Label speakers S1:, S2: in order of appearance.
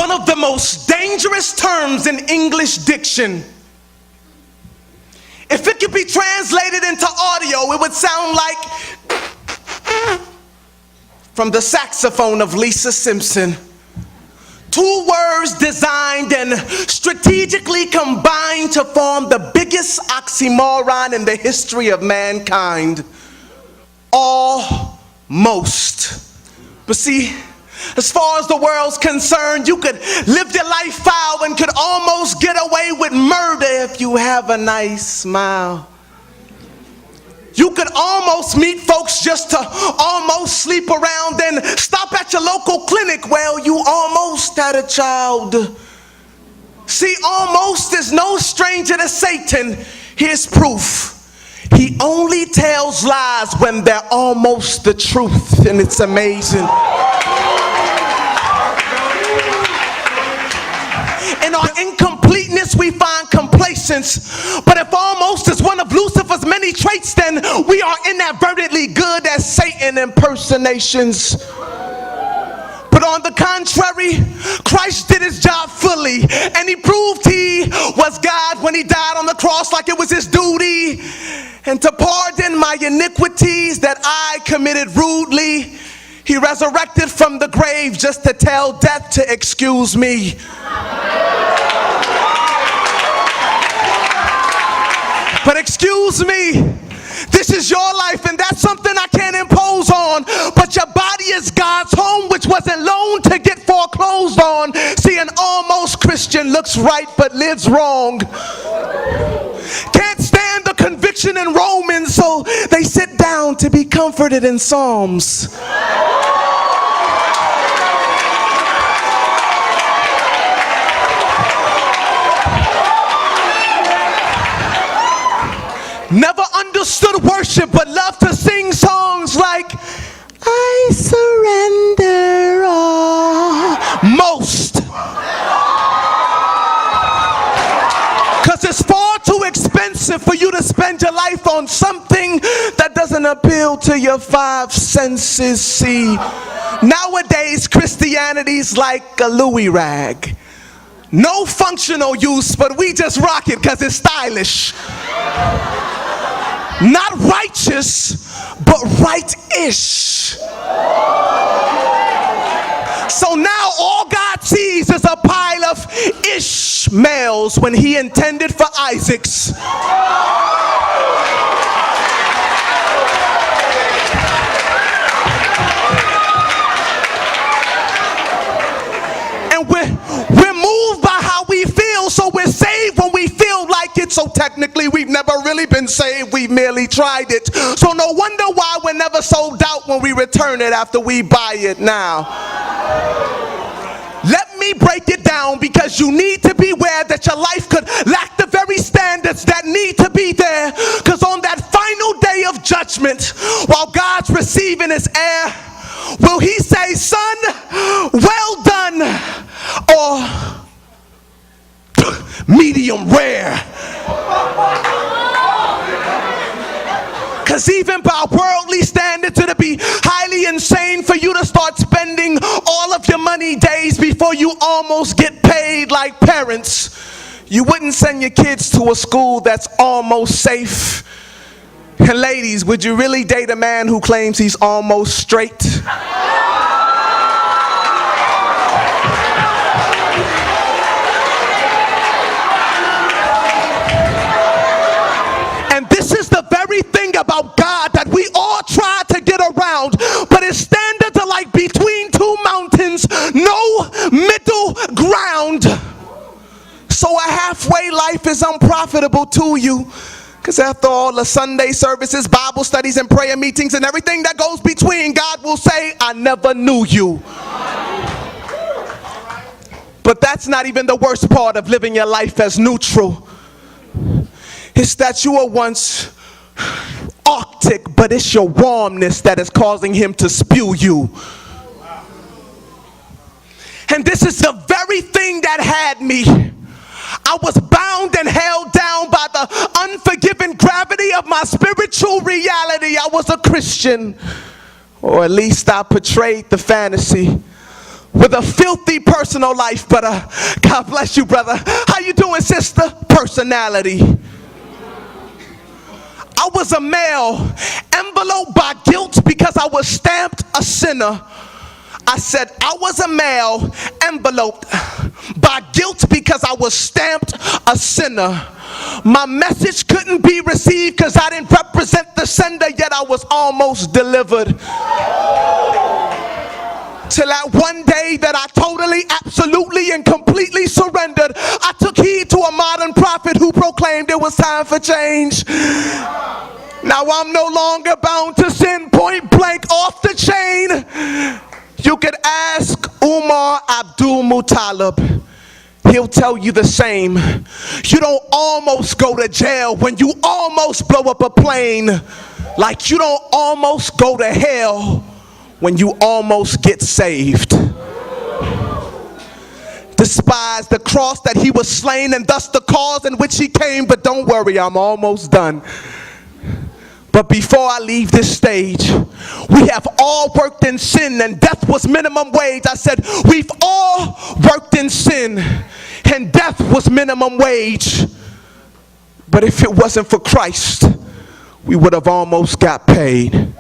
S1: One of the most dangerous terms in English diction. If it could be translated into audio, it would sound like from the saxophone of Lisa Simpson. Two words designed and strategically combined to form the biggest oxymoron in the history of mankind. Almost. But see, as far as the world's concerned, you could live your life foul and could almost get away with murder if you have a nice smile. You could almost meet folks just to almost sleep around, then stop at your local clinic. Well, you almost had a child. See, almost is no stranger to Satan. Here's proof. He only tells lies when they're almost the truth, and it's amazing. In our incompleteness, we find complacence. But if almost is one of Lucifer's many traits, then we are inadvertently good at Satan impersonations. But on the contrary, Christ did his job fully, and he proved he was God when he died on the cross like it was his duty. And to pardon my iniquities that I committed rudely, he resurrected from the grave just to tell death to excuse me. But excuse me, this is your life, and that's something I can't impose on. But your body is God's home, which wasn't loaned to get foreclosed on. See, an almost Christian looks right but lives wrong. Can't stand the conviction in Romans, so they sit down to be comforted in Psalms. Never understood worship, but love to sing songs like, I surrender all. Most. Because it's far too expensive for you to spend your life on something that doesn't appeal to your five senses. See, nowadays Christianity's like a Louis rag. No functional use, but we just rock it because it's stylish. Not righteous, but right-ish. So now all God sees is a pile of Ishmaels when he intended for Isaacs. And we're moved by how we feel, so we're saved when we feel like it. So technically we've never really been saved, we merely tried it. So no wonder why we're never sold out when we return it after we buy it now. Let me break it down, because you need to beware that your life could lack the very standards that need to be there. Because on that final day of judgment, while God's receiving his heir, will he say, son, well done, or medium rare? Because even by worldly standards, it'll be highly insane for you to start spending all of your money days before you almost get paid. Like parents, you wouldn't send your kids to a school that's almost safe. And ladies, would you really date a man who claims he's almost straight? And this is the very thing about God that we all try to get around, but his standards are like between two mountains, no middle ground. So a halfway life is unprofitable to you. Because after all the Sunday services, Bible studies, and prayer meetings, and everything that goes between, God will say, I never knew you. But that's not even the worst part of living your life as neutral. It's that you were once Arctic, but it's your warmness that is causing him to spew you. And this is the very thing that had me. I was bound and held down by the unforgiving gravity of my spiritual reality. I was a Christian, or at least I portrayed the fantasy. with a filthy personal life, but God bless you, brother. How you doing, sister? Personality. I was a male enveloped by guilt because I was stamped a sinner. I said I was a male enveloped by guilt because I was stamped a sinner. My message couldn't be received because I didn't represent the sender, yet I was almost delivered. Till that one day that I totally, absolutely, and completely surrendered, I took heed to a modern prophet who proclaimed it was time for change. Now I'm no longer bound to sin, point blank, off the chain. You could ask Umar Abdul Muttalib. He'll tell you the same. You don't almost go to jail when you almost blow up a plane. Like you don't almost go to hell when you almost get saved. Despise the cross that he was slain and thus the cause in which he came. But don't worry, I'm almost done. But before I leave this stage, we have all worked in sin and death was minimum wage. I said, we've all worked in sin and death was minimum wage. But if it wasn't for Christ, we would have almost got paid.